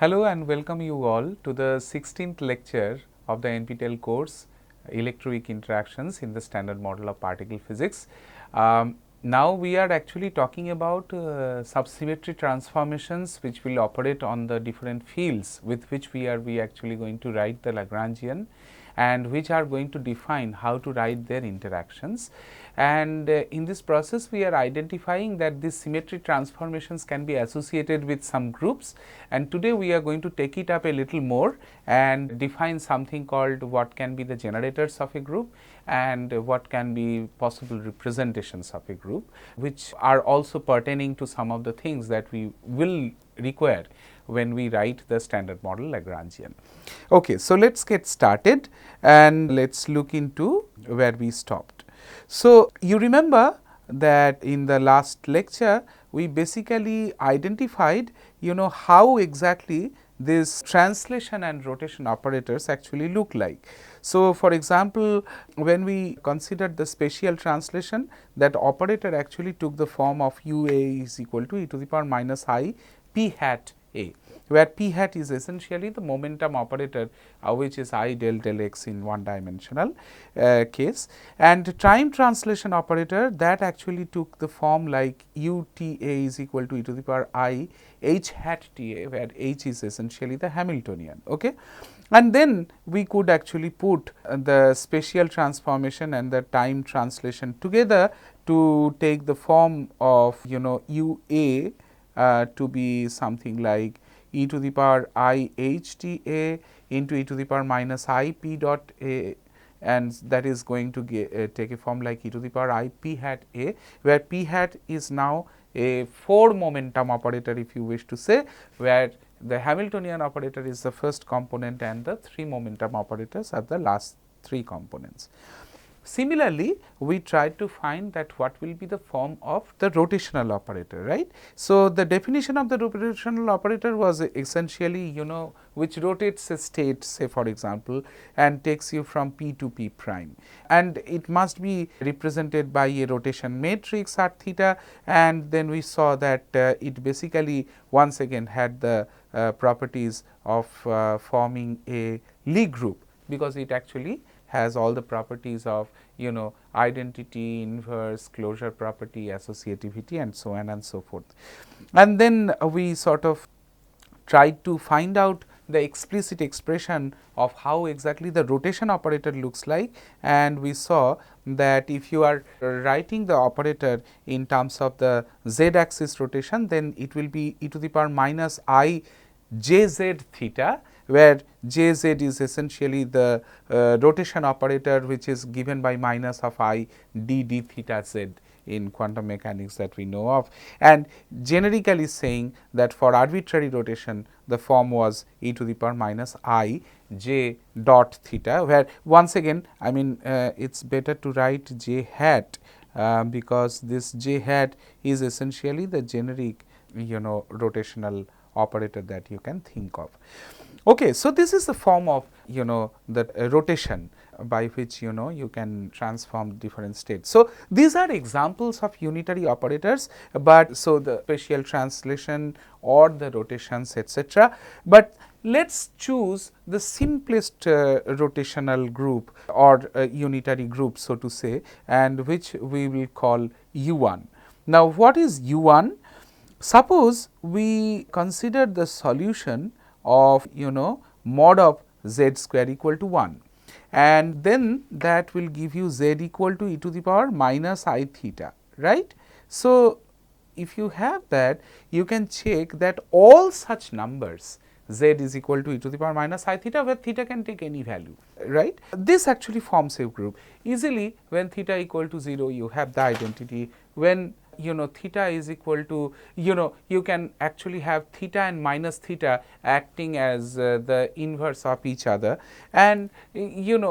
Hello and welcome you all to the 16th lecture of the NPTEL course Electroweak Interactions in the Standard Model of Particle Physics. Now we are actually talking about subsymmetry transformations which will operate on the different fields with which we actually going to write the Lagrangian and which are going to define how to write their interactions. And in this process we are identifying that these symmetry transformations can be associated with some groups, and today we are going to take it up a little more and define something called what can be the generators of a group and what can be possible representations of a group, which are also pertaining to some of the things that we will require when we write the standard model Lagrangian. Okay, so let us get started and let us look into where we stopped. So, you remember that in the last lecture we basically identified how exactly this translation and rotation operators actually look like. So, for example, when we considered the spatial translation, that operator actually took the form of u a is equal to e to the power minus I p hat a, where p hat is essentially the momentum operator which is I del x in one dimensional case, and time translation operator that actually took the form like u t a is equal to e to the power I h hat t a, where h is essentially the Hamiltonian. Okay. And then we could actually put the spatial transformation and the time translation together to take the form of u a to be something like e to the power I h t a into e to the power minus I p dot a, and that is going to take a form like e to the power I p hat a, where p hat is now a 4 momentum operator if you wish to say, where the Hamiltonian operator is the first component and the 3 momentum operators are the last 3 components. Similarly, we tried to find that what will be the form of the rotational operator, right. So, the definition of the rotational operator was essentially which rotates a state, say for example, and takes you from p to p prime, and it must be represented by a rotation matrix r theta, and then we saw that it basically once again had the properties of forming a Lie group, because it actually has all the properties of identity, inverse, closure property, associativity and so on and so forth. And then we sort of tried to find out the explicit expression of how exactly the rotation operator looks like, and we saw that if you are writing the operator in terms of the z axis rotation, then it will be e to the power minus I j z theta, where j z is essentially the rotation operator which is given by minus of I d d theta z in quantum mechanics that we know of, and generically saying that for arbitrary rotation the form was e to the power minus I j dot theta, where once again I mean it is better to write j hat because this j hat is essentially the generic rotational operator that you can think of. Okay, so this is the form of the rotation by which you can transform different states. So, these are examples of unitary operators, but so the spatial translation or the rotations etc. But let us choose the simplest rotational group or unitary group, so to say, and which we will call U1. Now, what is U1? Suppose we consider the solution of mod of z square equal to 1, and then that will give you z equal to e to the power minus I theta, right. So, if you have that, you can check that all such numbers z is equal to e to the power minus I theta, where theta can take any value, right. This actually forms a group easily. When theta equal to 0, you have the identity. When theta is equal to you can actually have theta and minus theta acting as the inverse of each other, and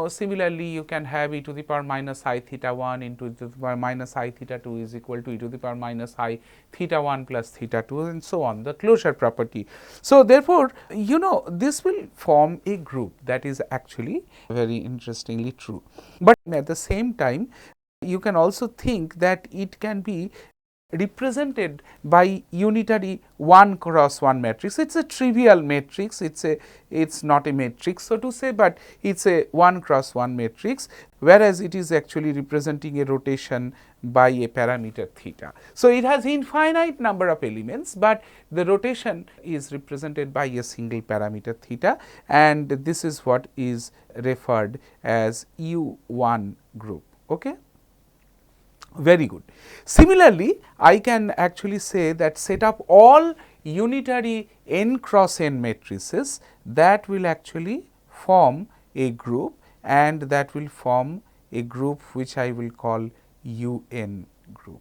similarly you can have e to the power minus I theta 1 into e to the power minus I theta 2 is equal to e to the power minus I theta 1 plus theta 2 and so on, the closure property. So, therefore, this will form a group that is actually very interestingly true, but at the same time you can also think that it can be represented by unitary 1 cross 1 matrix. It is a trivial matrix, it's not a matrix so to say, but it is a 1 cross 1 matrix, whereas it is actually representing a rotation by a parameter theta. So, it has infinite number of elements, but the rotation is represented by a single parameter theta, and this is what is referred as U1 group. Okay? Very good. Similarly, I can actually say that set up all unitary n cross n matrices that will actually form a group, and that will form a group which I will call UN group.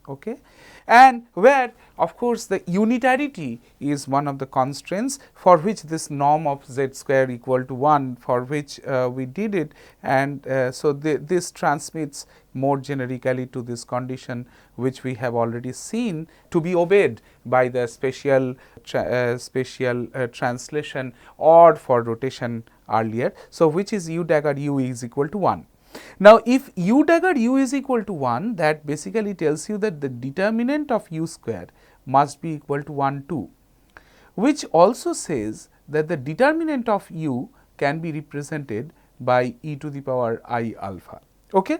Okay? And where of course, the unitarity is one of the constraints for which this norm of z square equal to 1, for which we did it, and so this transmits more generically to this condition which we have already seen to be obeyed by the special translation or for rotation earlier. So, which is u dagger u is equal to 1. Now, if u dagger u is equal to 1, that basically tells you that the determinant of u square must be equal to 1 too, which also says that the determinant of u can be represented by e to the power I alpha. Okay?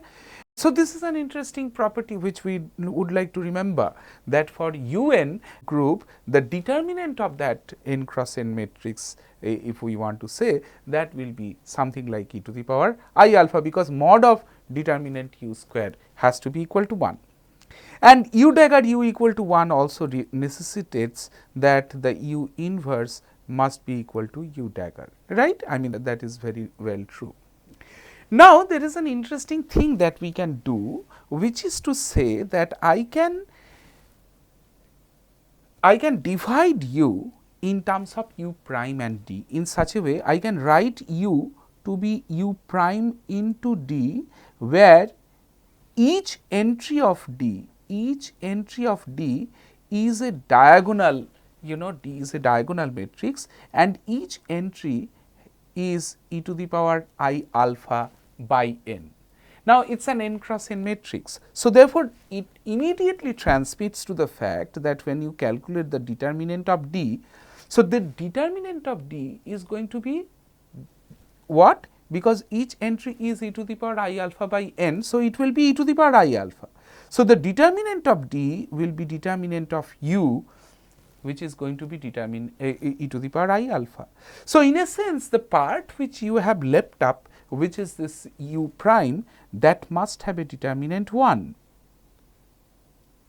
So, this is an interesting property which we would like to remember, that for UN group, the determinant of that n cross n matrix, if we want to say, that will be something like e to the power I alpha, because mod of determinant u square has to be equal to 1. And u dagger u equal to 1 also necessitates that the u inverse must be equal to u dagger, right? I mean, that is very well true. Now, there is an interesting thing that we can do, which is to say that I can divide u in terms of u prime and d in such a way I can write u to be u prime into d, where each entry of d is a diagonal, d is a diagonal matrix, and each entry is e to the power I alpha by n. Now, it is an n cross n matrix. So, therefore, it immediately transmits to the fact that when you calculate the determinant of d, so the determinant of d is going to be what? Because each entry is e to the power I alpha by n, so it will be e to the power I alpha. So, the determinant of d will be determinant of u, which is going to be determined e to the power I alpha. So, in a sense, the part which you have left up, which is this u prime, that must have a determinant 1,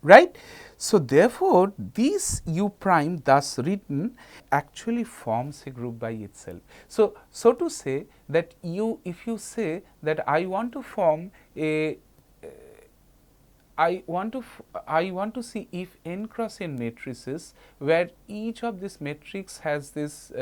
right. So, therefore, this u prime thus written actually forms a group by itself. So, to say that if you say that I want to form a I want to see if n cross n matrices, where each of this matrix has this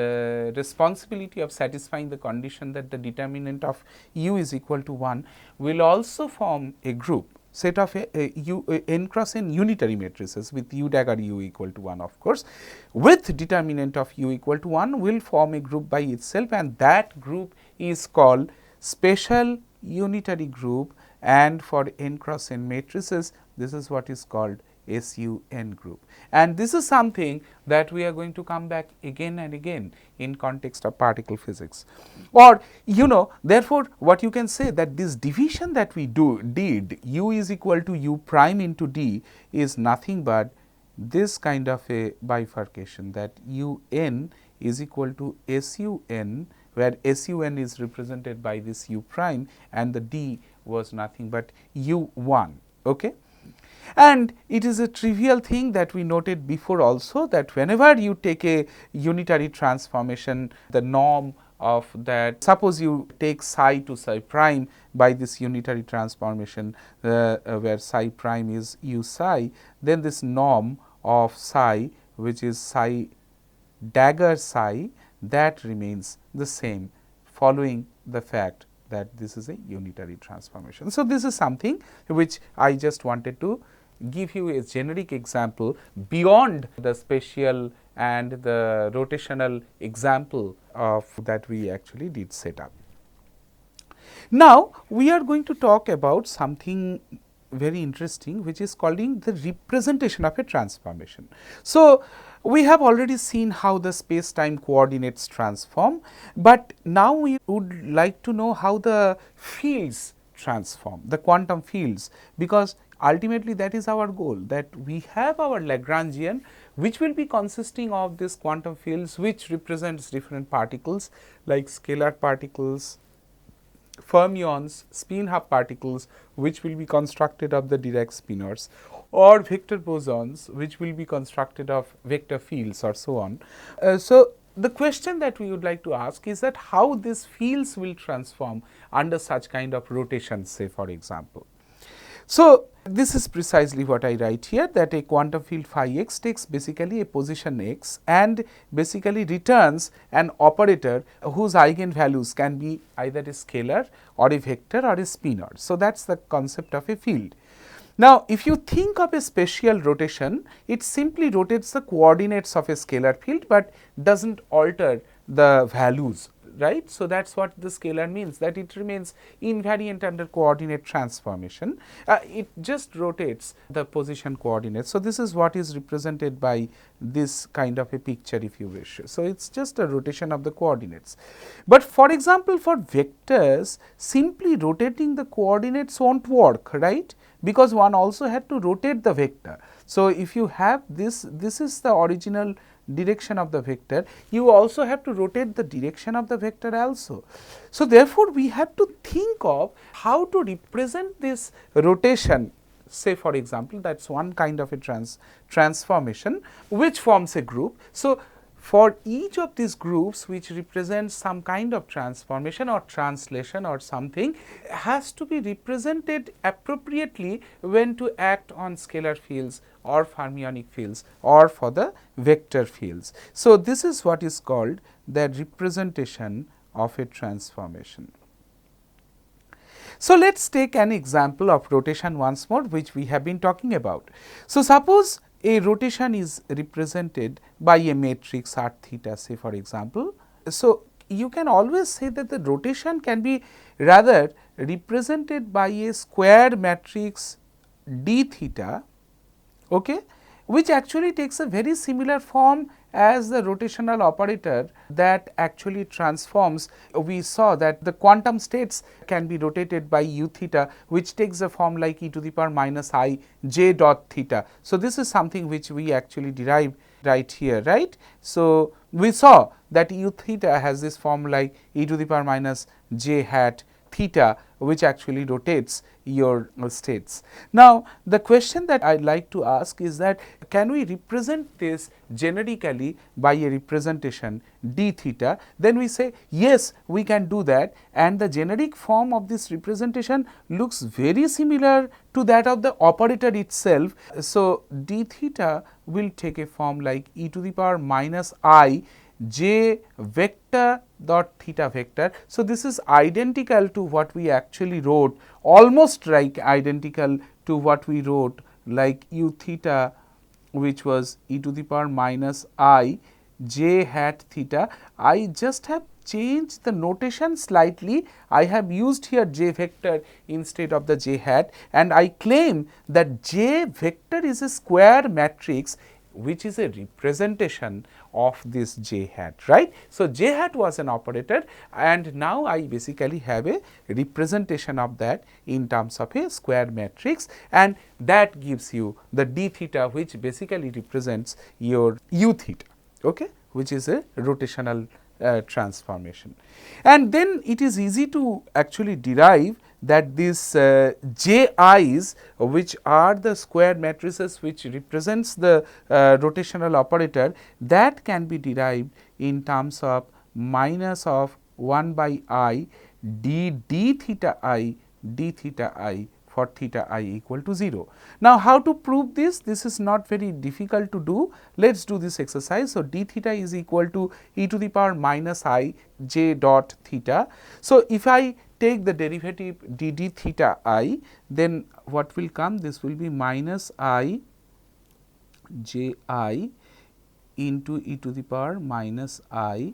responsibility of satisfying the condition that the determinant of u is equal to 1, will also form a group set of n cross n unitary matrices with u dagger u equal to 1, of course, with determinant of u equal to 1 will form a group by itself, and that group is called special unitary group. And for n cross n matrices, this is what is called SUN group. And this is something that we are going to come back again and again in context of particle physics. Or therefore, what you can say that this division that we did u is equal to u prime into d is nothing but this kind of a bifurcation, that UN is equal to SUN, where SUN is represented by this u prime and the d was nothing but u1. Okay? And it is a trivial thing that we noted before also, that whenever you take a unitary transformation, the norm of that, suppose you take psi to psi prime by this unitary transformation, where psi prime is u psi, then this norm of psi, which is psi dagger psi, that remains the same, following the fact that this is a unitary transformation. So, this is something which I just wanted to give you a generic example beyond the spatial and the rotational example of that we actually did set up. Now, we are going to talk about something very interesting, which is calling the representation of a transformation. So, we have already seen how the space time coordinates transform, but now we would like to know how the fields transform, the quantum fields, because ultimately that is our goal, that we have our Lagrangian which will be consisting of these quantum fields which represents different particles like scalar particles, fermions, spin-half particles which will be constructed of the Dirac spinors, or vector bosons which will be constructed of vector fields or so on. So, the question that we would like to ask is that how these fields will transform under such kind of rotation, say for example. So, this is precisely what I write here, that a quantum field phi x takes basically a position x and basically returns an operator whose eigenvalues can be either a scalar or a vector or a spinor. So, that is the concept of a field. Now, if you think of a spatial rotation, it simply rotates the coordinates of a scalar field, but does not alter the values, right. So, that is what the scalar means, that it remains invariant under coordinate transformation, it just rotates the position coordinates. So, this is what is represented by this kind of a picture, if you wish. So, it is just a rotation of the coordinates. But for example, for vectors, simply rotating the coordinates will not work, right, because one also had to rotate the vector. So, if you have this is the original direction of the vector, you also have to rotate the direction of the vector also. So, therefore, we have to think of how to represent this rotation, say for example, that is one kind of a transformation which forms a group. So, for each of these groups which represents some kind of transformation or translation or something, has to be represented appropriately when to act on scalar fields or fermionic fields or for the vector fields. So, this is what is called the representation of a transformation. So, let us take an example of rotation once more, which we have been talking about. So, suppose a rotation is represented by a matrix r theta, say for example. So, you can always say that the rotation can be rather represented by a square matrix d theta, okay, which actually takes a very similar form as the rotational operator that actually transforms. We saw that the quantum states can be rotated by u theta, which takes a form like e to the power minus I j dot theta. So, this is something which we actually derived right here, right. So, we saw that u theta has this form like e to the power minus j hat theta, which actually rotates your states. Now, the question that I would like to ask is that can we represent this generically by a representation d theta? Then we say yes, we can do that, and the generic form of this representation looks very similar to that of the operator itself. So, d theta will take a form like e to the power minus I j vector dot theta vector. So, this is identical to what we actually wrote, almost like identical to what we wrote like u theta, which was e to the power minus I j hat theta. I just have changed the notation slightly. I have used here j vector instead of the j hat, and I claim that j vector is a square matrix which is a representation of this j hat, right. So, j hat was an operator, and now I basically have a representation of that in terms of a square matrix, and that gives you the d theta, which basically represents your u theta, okay, which is a rotational transformation. And then it is easy to actually derive that these ji's, which are the square matrices which represents the rotational operator, that can be derived in terms of minus of 1 by I d theta I for theta I equal to 0. Now, how to prove this? This is not very difficult to do. Let us do this exercise. So, d theta is equal to e to the power minus I j dot theta. So, if I take the derivative d theta I, then what will come? This will be minus I j I into e to the power minus I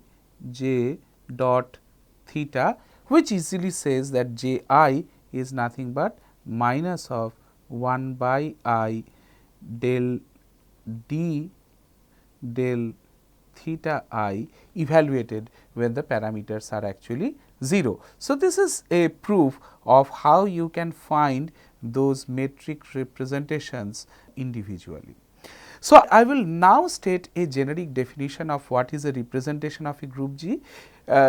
j dot theta, which easily says that j I is nothing but minus of 1 by I del d del theta I evaluated when the parameters are actually 0. So, this is a proof of how you can find those metric representations individually. So, I will now state a generic definition of what is a representation of a group G.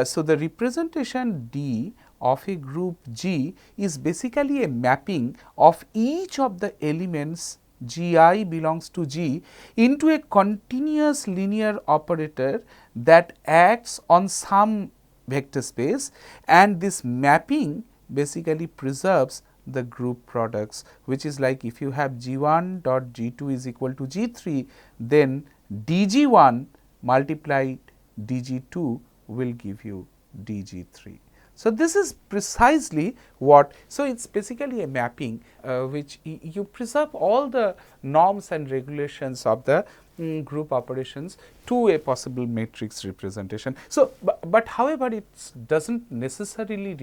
So, the representation D of a group G is basically a mapping of each of the elements G I belongs to G into a continuous linear operator that acts on some vector space, and this mapping basically preserves the group products, which is like if you have G1 dot G2 is equal to G3, then DG1 multiplied DG2 will give you DG3. So, this is precisely what, so it is basically a mapping which you preserve all the norms and regulations of the group operations to a possible matrix representation. So, but however, it does not necessarily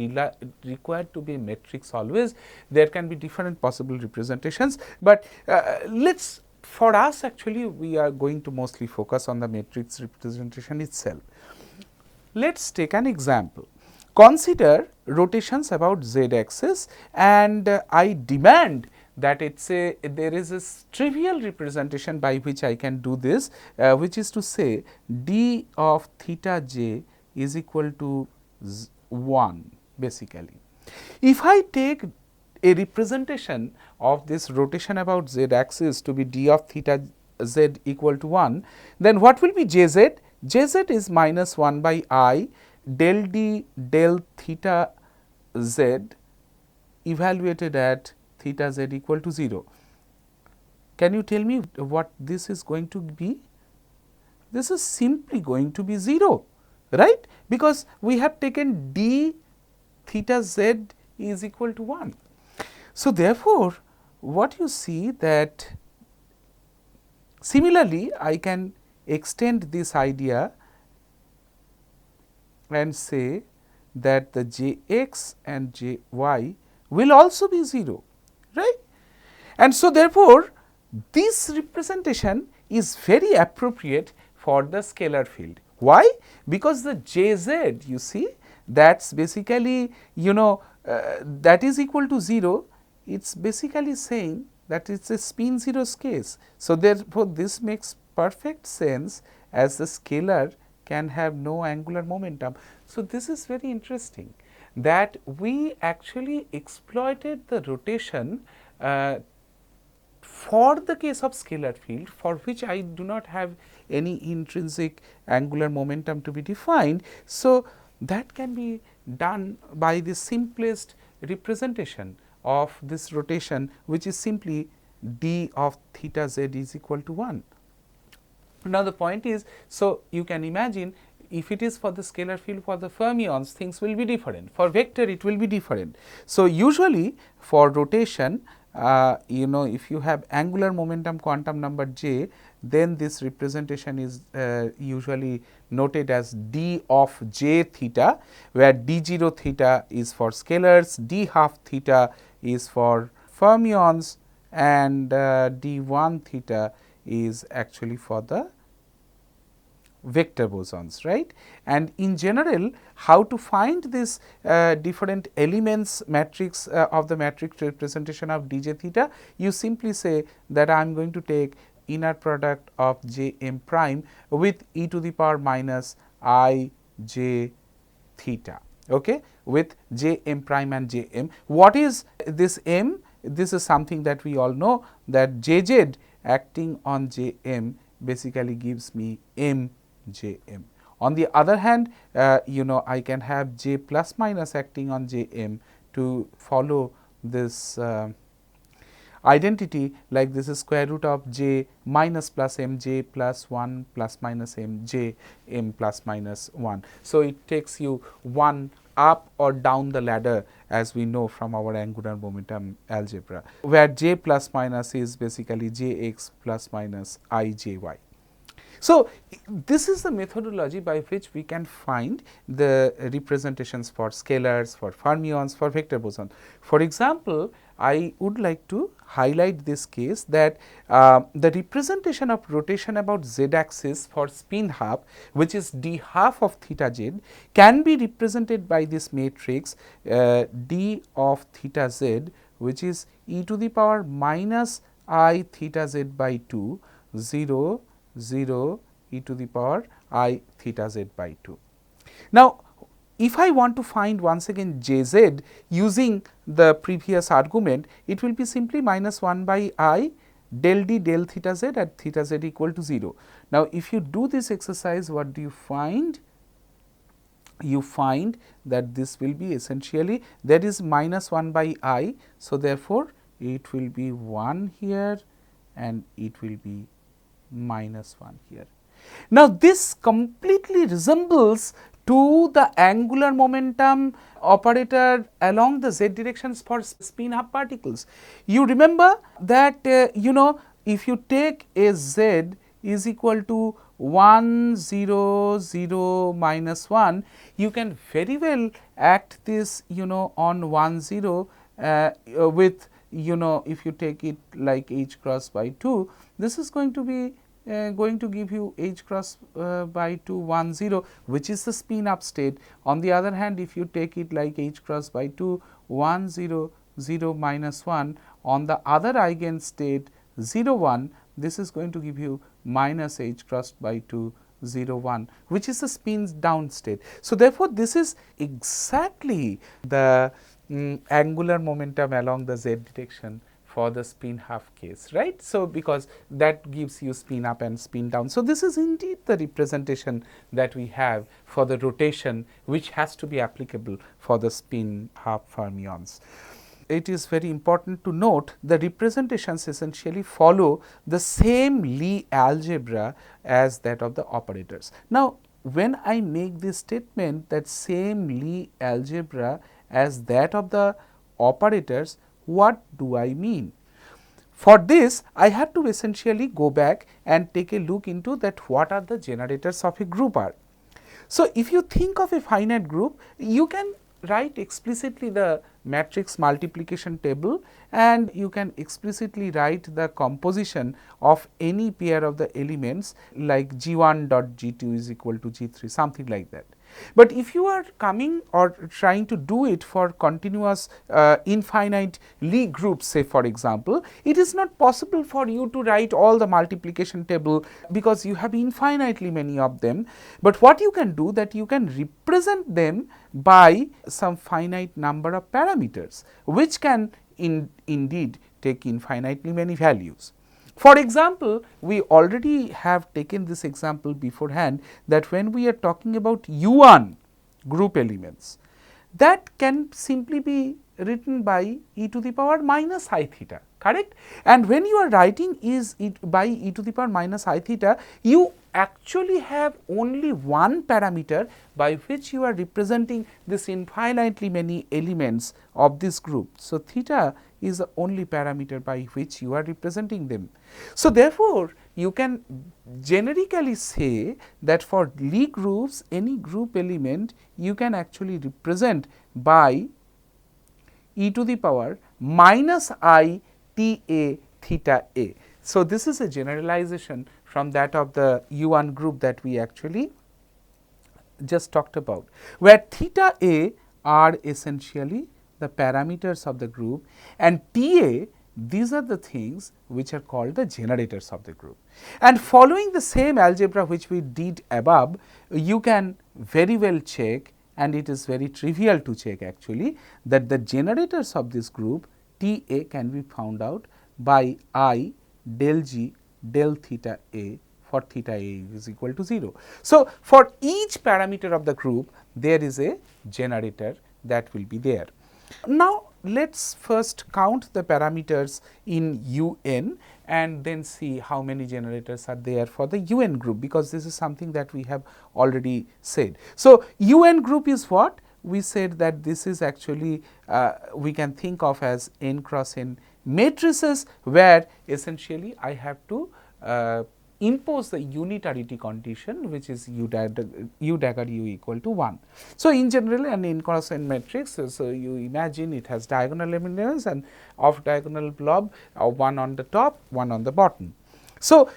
require to be a matrix always, there can be different possible representations, but let us, for us actually we are going to mostly focus on the matrix representation itself. Let us take an example. Consider rotations about z axis, and I demand that there is a trivial representation by which I can do this, which is to say d of theta j is equal to 1 basically. If I take a representation of this rotation about z axis to be d of theta z equal to 1, then what will be jz? Jz is minus 1 by I del d del theta z evaluated at theta z equal to 0. Can you tell me what this is going to be? This is simply going to be 0, right, because we have taken d theta z is equal to 1. So, therefore, what you see that similarly I can extend this idea and say that the j x and j y will also be 0, right. And so, therefore, this representation is very appropriate for the scalar field. Why? Because the j z, you see, that is basically that is equal to 0, it is basically saying that it is a spin 0 case. So, therefore, this makes perfect sense as the scalar can have no angular momentum. So, this is very interesting that we actually exploited the rotation for the case of scalar field, for which I do not have any intrinsic angular momentum to be defined. So, that can be done by the simplest representation of this rotation, which is simply d of theta z is equal to 1. Now, the point is, so you can imagine if it is for the scalar field for the fermions, things will be different. For vector, it will be different. So, usually for rotation, if you have angular momentum quantum number j, then this representation is usually noted as d of j theta, where d0 theta is for scalars, d half theta is for fermions, and d1 theta is actually for the vector bosons, right. And in general, how to find this different elements matrix of the matrix representation of dj theta? You simply say that I am going to take inner product of j m prime with e to the power minus I j theta, okay, with j m prime and j m. What is this m? This is something that we all know, that j z acting on j m basically gives me m j m. On the other hand, I can have j plus minus acting on j m to follow this identity, like this is square root of j minus plus m j plus 1 plus minus m j m plus minus 1. So, it takes you 1 up or down the ladder, as we know from our angular momentum algebra, where j plus minus is basically j x plus minus I j y. So, this is the methodology by which we can find the representations for scalars, for fermions, for vector boson. For example, I would like to highlight this case that the representation of rotation about z axis for spin half, which is d half of theta z, can be represented by this matrix d of theta z, which is e to the power minus I theta z by 2, 0, 0, e to the power I theta z by 2. Now, if I want to find once again Jz using the previous argument, it will be simply minus 1 by I del d del theta z at theta z equal to 0. Now, if you do this exercise, what do you find? You find that this will be essentially, that is minus 1 by I. So, therefore, it will be 1 here and it will be minus 1 here. Now, this completely resembles to the angular momentum operator along the z directions for spin half particles. You remember that if you take a z is equal to 1 0 0 minus 1, you can very well act this on 1 0 with if you take it like h cross by 2, this is going to be going to give you h cross by 2 1 0, which is the spin up state. On the other hand, if you take it like h cross by 2 1 0 0 minus 1, on the other eigenstate 0 1, this is going to give you minus h cross by 2 0 1, which is the spin down state. So, therefore, this is exactly the angular momentum along the z direction for the spin half case, right. So, because that gives you spin up and spin down. So, this is indeed the representation that we have for the rotation, which has to be applicable for the spin half fermions. It is very important to note the representations essentially follow the same Lie algebra as that of the operators. Now, when I make this statement that same Lie algebra as that of the operators, what do I mean? For this, I have to essentially go back and take a look into that what are the generators of a group are. So, if you think of a finite group, you can write explicitly the matrix multiplication table and you can explicitly write the composition of any pair of the elements like G1 dot G2 is equal to G3, something like that. But if you are coming or trying to do it for continuous infinite Lie groups, say for example, it is not possible for you to write all the multiplication table because you have infinitely many of them. But what you can do, that you can represent them by some finite number of parameters, which can indeed take infinitely many values. For example, we already have taken this example beforehand, that when we are talking about U1 group elements, that can simply be written by e to the power minus I theta, correct. And when you are writing is by e to the power minus I theta, you actually have only one parameter by which you are representing this infinitely many elements of this group. So, theta is the only parameter by which you are representing them. So, therefore, you can generically say that for Lie groups, any group element you can actually represent by e to the power minus I t a theta a. So, this is a generalization from that of the U1 group that we actually just talked about, where theta a are essentially the parameters of the group and T A, these are the things which are called the generators of the group. And following the same algebra which we did above, you can very well check, and it is very trivial to check actually, that the generators of this group T A can be found out by I del G del theta A for theta A is equal to 0. So, for each parameter of the group, there is a generator that will be there. Now, let us first count the parameters in UN and then see how many generators are there for the UN group, because this is something that we have already said. So, UN group is what? We said that this is actually we can think of as n cross n matrices, where essentially I have to impose the unitarity condition, which is u dagger u equal to 1. So, in general an inconstant matrix, so you imagine it has diagonal elements and off diagonal blob, one on the top, one on the bottom. So,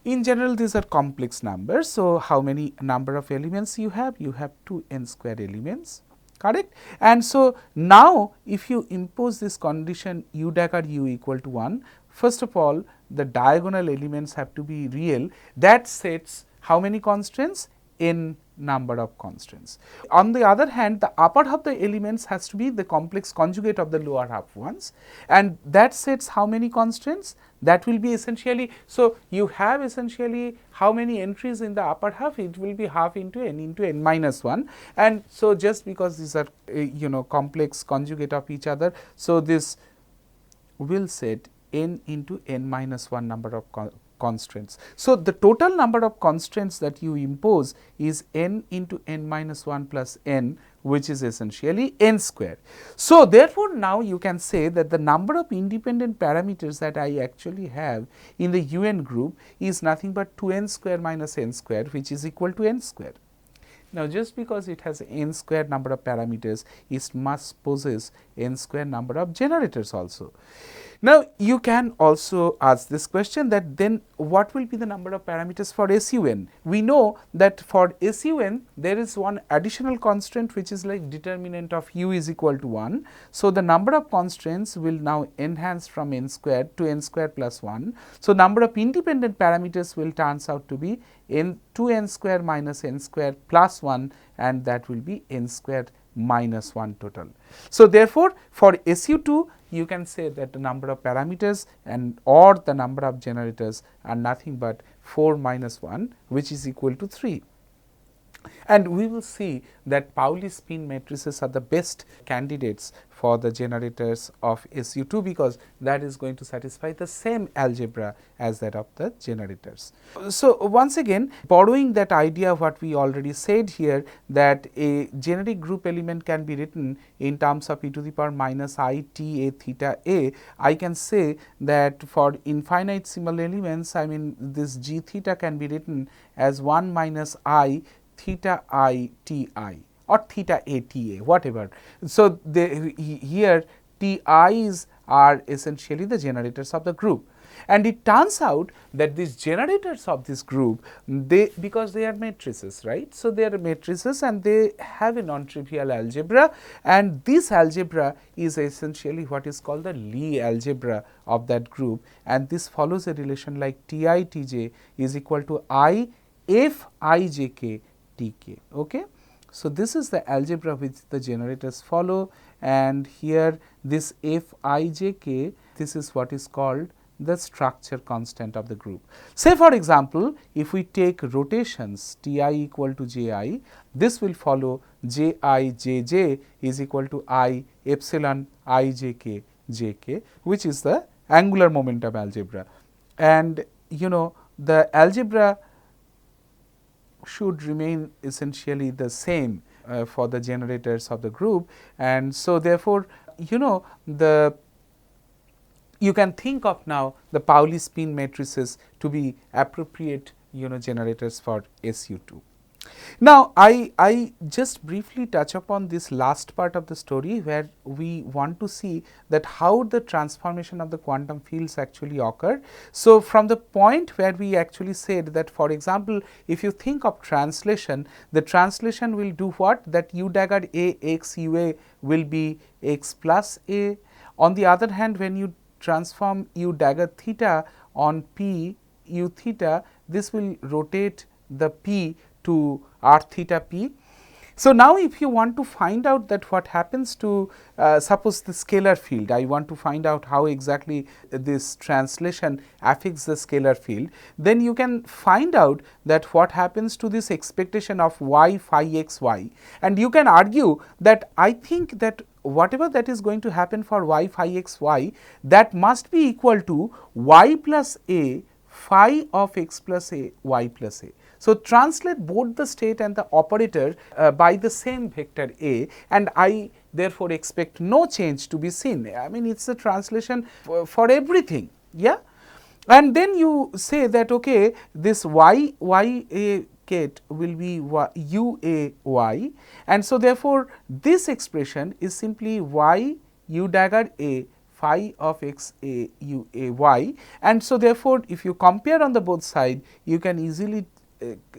in general these are complex numbers. So, how many number of elements you have? You have 2 n square elements, correct. And so, now if you impose this condition u dagger u equal to 1, first of all the diagonal elements have to be real. That sets how many constraints? N number of constraints. On the other hand, the upper half the elements has to be the complex conjugate of the lower half ones, and that sets how many constraints? That will be essentially, so you have essentially how many entries in the upper half? It will be half into n minus 1, and so just because these are complex conjugate of each other, so this will set n into n minus 1 number of constraints. So, the total number of constraints that you impose is n into n minus 1 plus n, which is essentially n square. So, therefore, now you can say that the number of independent parameters that I actually have in the un group is nothing but 2n square minus n square, which is equal to n square. Now, just because it has n square number of parameters, it must possess n square number of generators also. Now, you can also ask this question that then what will be the number of parameters for SUN? We know that for SUN there is one additional constraint which is like determinant of u is equal to 1. So, the number of constraints will now enhance from n square to n square plus 1. So, number of independent parameters will turns out to be n 2n square minus n square plus 1, and that will be n square minus 1 total. So, therefore, for SU2 you can say that the number of parameters and or the number of generators are nothing but 4 minus 1, which is equal to 3. And we will see that Pauli spin matrices are the best candidates for the generators of SU2, because that is going to satisfy the same algebra as that of the generators. So, once again, borrowing that idea what we already said here, that a generic group element can be written in terms of e to the power minus I t a theta a, I can say that for infinitesimal elements, I mean this g theta can be written as 1 minus I theta I t I or theta a t a, whatever. So, here t i's are essentially the generators of the group, and it turns out that these generators of this group, because they are matrices, right. So, they are matrices and they have a non-trivial algebra, and this algebra is essentially what is called the Lie algebra of that group, and this follows a relation like T I T j is equal to I f I j k t k. Okay. So, this is the algebra which the generators follow, and here this f I j k, this is what is called the structure constant of the group. Say for example, if we take rotations T I equal to J I, this will follow J I J j is equal to I epsilon I j k j k, which is the angular momentum algebra. And the algebra should remain essentially the same for the generators of the group, and so therefore, you can think of now the Pauli spin matrices to be appropriate generators for SU2. Now, I just briefly touch upon this last part of the story, where we want to see that how the transformation of the quantum fields actually occur. So, from the point where we actually said that, for example, if you think of translation, the translation will do what? That u dagger a x u a will be x plus a. On the other hand, when you transform u dagger theta on p u theta, this will rotate the p to r theta p. So, now if you want to find out that what happens to suppose the scalar field, I want to find out how exactly this translation affects the scalar field, then you can find out that what happens to this expectation of y phi x y, and you can argue that I think that whatever that is going to happen for y phi x y, that must be equal to y plus a phi of x plus a y plus a. So, translate both the state and the operator by the same vector a, and I therefore expect no change to be seen. I mean, it is a translation for everything. Yeah. And then you say that okay, this y a ket will be u a y, and so therefore this expression is simply y u dagger a phi of x a u a y, and so therefore if you compare on the both side, you can easily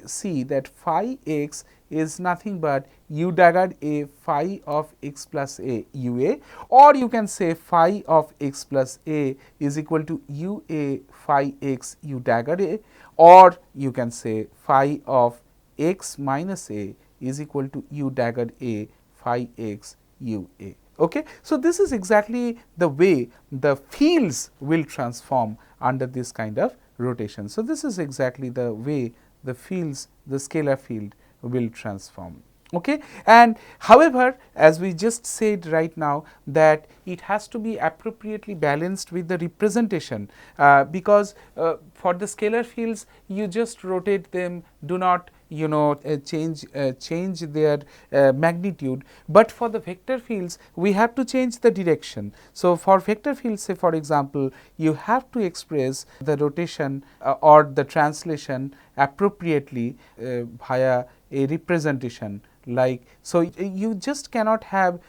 see that phi x is nothing but u dagger a phi of x plus a u a, or you can say phi of x plus a is equal to u a phi x u dagger a, or you can say phi of x minus a is equal to u dagger a phi x u a. Okay. So, this is exactly the way the fields will transform under this kind of rotation. So, this is exactly the way the fields, the scalar field will transform. Okay. And however, as we just said right now, that it has to be appropriately balanced with the representation, because for the scalar fields you just rotate them, do not change their magnitude, but for the vector fields we have to change the direction. So, for vector fields, say for example, you have to express the rotation or the translation appropriately via a representation. Like, so you just cannot have,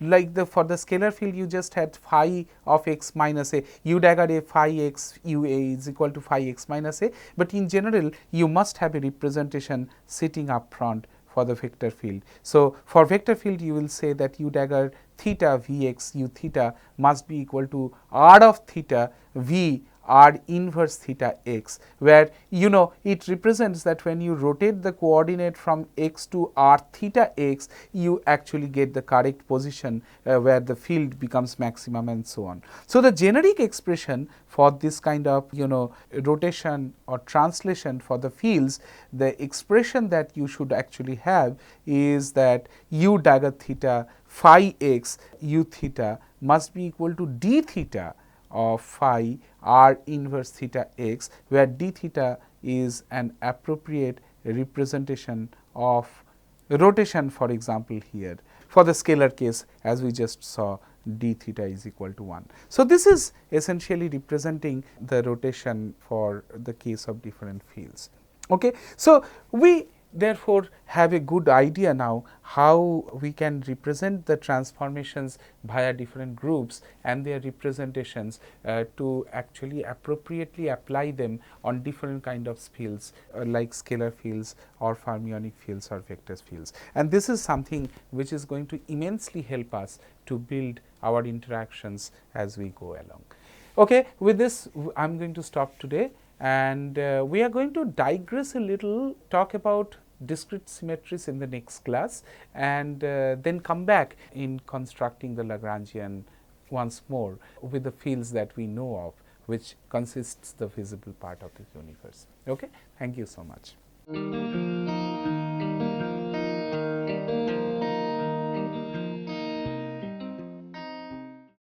like for the scalar field you just had phi of x minus a, u dagger a phi x u a is equal to phi x minus a, but in general you must have a representation sitting up front for the vector field. So, for vector field you will say that u dagger theta v x u theta must be equal to r of theta v r inverse theta x, where it represents that when you rotate the coordinate from x to r theta x, you actually get the correct position where the field becomes maximum and so on. So, the generic expression for this kind of rotation or translation for the fields, the expression that you should actually have is that u dagger theta phi x u theta must be equal to d theta of phi r inverse theta x, where d theta is an appropriate representation of rotation, for example here. For the scalar case, as we just saw, d theta is equal to 1. So, this is essentially representing the rotation for the case of different fields. Okay. So, we therefore have a good idea now how we can represent the transformations via different groups and their representations to actually appropriately apply them on different kind of fields like scalar fields or fermionic fields or vector fields. And this is something which is going to immensely help us to build our interactions as we go along. Okay, with this I am going to stop today, and we are going to digress a little, talk about discrete symmetries in the next class, and then come back in constructing the Lagrangian once more with the fields that we know of, which consists the visible part of the universe. Okay? Thank you so much.